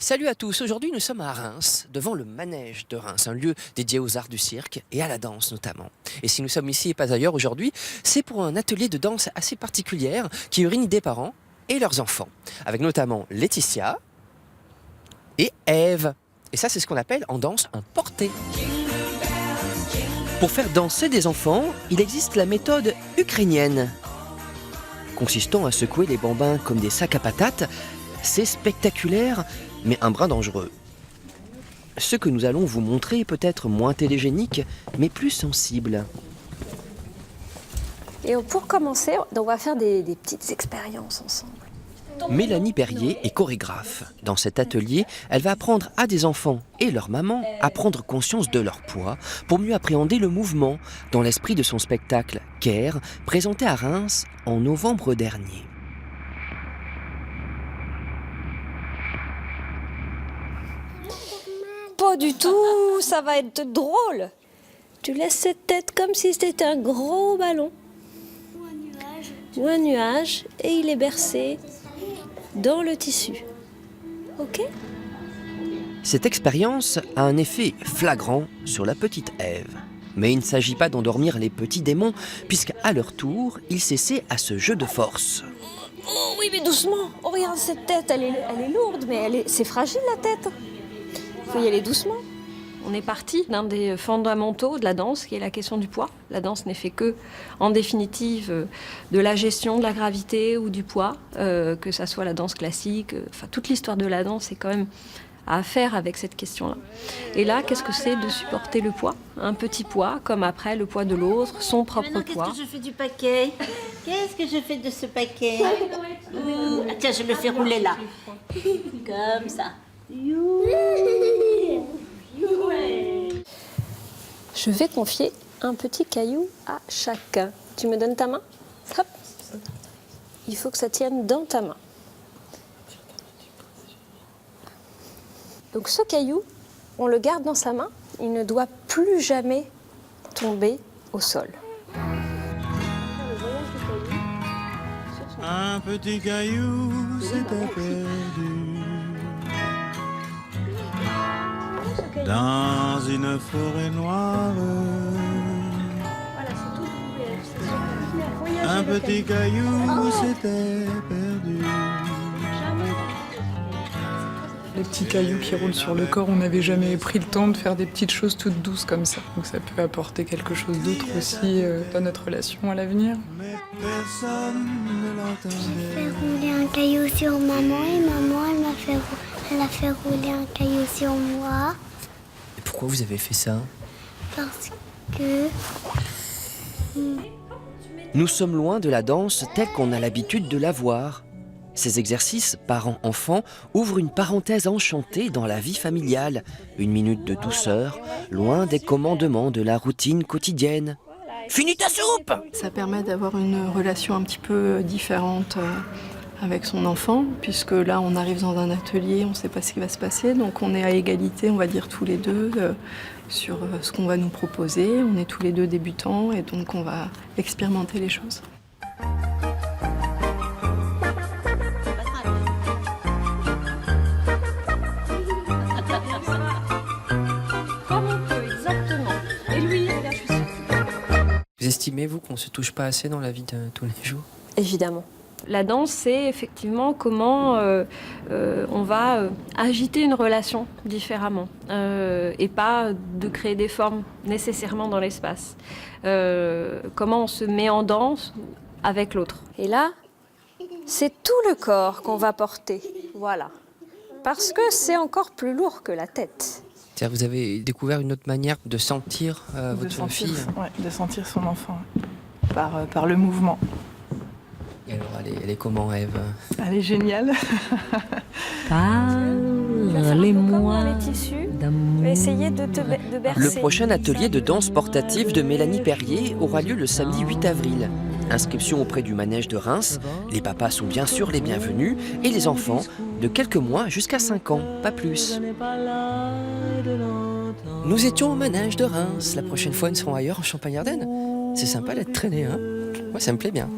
Salut à tous, aujourd'hui nous sommes à Reims, devant le manège de Reims, un lieu dédié aux arts du cirque et à la danse notamment. Et si nous sommes ici et pas ailleurs aujourd'hui, c'est pour un atelier de danse assez particulière qui réunit des parents et leurs enfants, avec notamment Laetitia et Ève. Et ça c'est ce qu'on appelle en danse un porté. Pour faire danser des enfants, il existe la méthode ukrainienne, consistant à secouer les bambins comme des sacs à patates. C'est spectaculaire, mais un brin dangereux. Ce que nous allons vous montrer est peut-être moins télégénique, mais plus sensible. Et pour commencer, on va faire des petites expériences ensemble. Mélanie Perrier est chorégraphe. Dans cet atelier, elle va apprendre à des enfants et leur maman à prendre conscience de leur poids pour mieux appréhender le mouvement dans l'esprit de son spectacle Care, présenté à Reims en novembre dernier. Pas du tout, ça va être drôle. Tu laisses cette tête comme si c'était un gros ballon. Ou un nuage, et il est bercé dans le tissu. Ok ? Cette expérience a un effet flagrant sur la petite Ève. Mais il ne s'agit pas d'endormir les petits démons, puisqu'à leur tour, ils s'essaient à ce jeu de force. Oh oui, mais doucement. Oh, regarde cette tête, elle est lourde, mais c'est fragile la tête. Il faut y aller doucement. On est parti d'un des fondamentaux de la danse, qui est la question du poids. La danse n'est fait que, en définitive, de la gestion de la gravité ou du poids, que ça soit la danse classique. Enfin, toute l'histoire de la danse est quand même à faire avec cette question-là. Et là, qu'est-ce que c'est de supporter le poids ? Un petit poids, comme après le poids de l'autre, son propre poids. Qu'est-ce que je fais du paquet ? Qu'est-ce que je fais de ce paquet ? Ah, tiens, je le fais rouler là. Comme ça. Je vais confier un petit caillou à chacun. Tu me donnes ta main ? Hop. Il faut que ça tienne dans ta main. Donc ce caillou, on le garde dans sa main. Il ne doit plus jamais tomber au sol. Un petit caillou s'était perdu dans une forêt noire. Un petit caillou s'était perdu. Les petits cailloux qui roulent sur le corps, on n'avait jamais pris le temps de faire des petites choses toutes douces comme ça. Donc ça peut apporter quelque chose d'autre aussi dans notre relation à l'avenir. Mais personne ne l'entendait. J'ai fait rouler un caillou sur maman et maman elle a fait rouler un caillou sur moi Et pourquoi vous avez fait ça ? parce que Nous sommes loin de la danse telle qu'on a l'habitude de la voir. Ces exercices, parents-enfants, ouvrent une parenthèse enchantée dans la vie familiale. Une minute de douceur, loin des commandements de la routine quotidienne. Finis ta soupe ! Ça permet d'avoir une relation un petit peu différente avec son enfant, puisque là on arrive dans un atelier, on ne sait pas ce qui va se passer, donc on est à égalité, on va dire tous les deux, sur ce qu'on va nous proposer. On est tous les deux débutants et donc on va expérimenter les choses. Comme on peut, exactement. Et lui, là, je suis sûre. Vous estimez, vous, qu'on ne se touche pas assez dans la vie de tous les jours ? Évidemment. La danse, c'est effectivement comment on va agiter une relation différemment et pas de créer des formes nécessairement dans l'espace. Comment on se met en danse avec l'autre. Et là, c'est tout le corps qu'on va porter. Voilà. Parce que c'est encore plus lourd que la tête. C'est-à-dire, vous avez découvert une autre manière de sentir votre fille ? Ouais, de sentir son enfant par le mouvement. Et alors, elle est comment, Ève ? Elle est géniale. Parlez-moi les tissus. Essayez de bercer. Le prochain atelier de danse portative de Mélanie Perrier aura lieu le samedi 8 avril. Inscription auprès du manège de Reims. Les papas sont bien sûr les bienvenus et les enfants de quelques mois jusqu'à 5 ans, pas plus. Nous étions au manège de Reims. La prochaine fois, nous serons ailleurs en Champagne-Ardenne. C'est sympa d'être traîné, hein ? Moi, ça me plaît bien.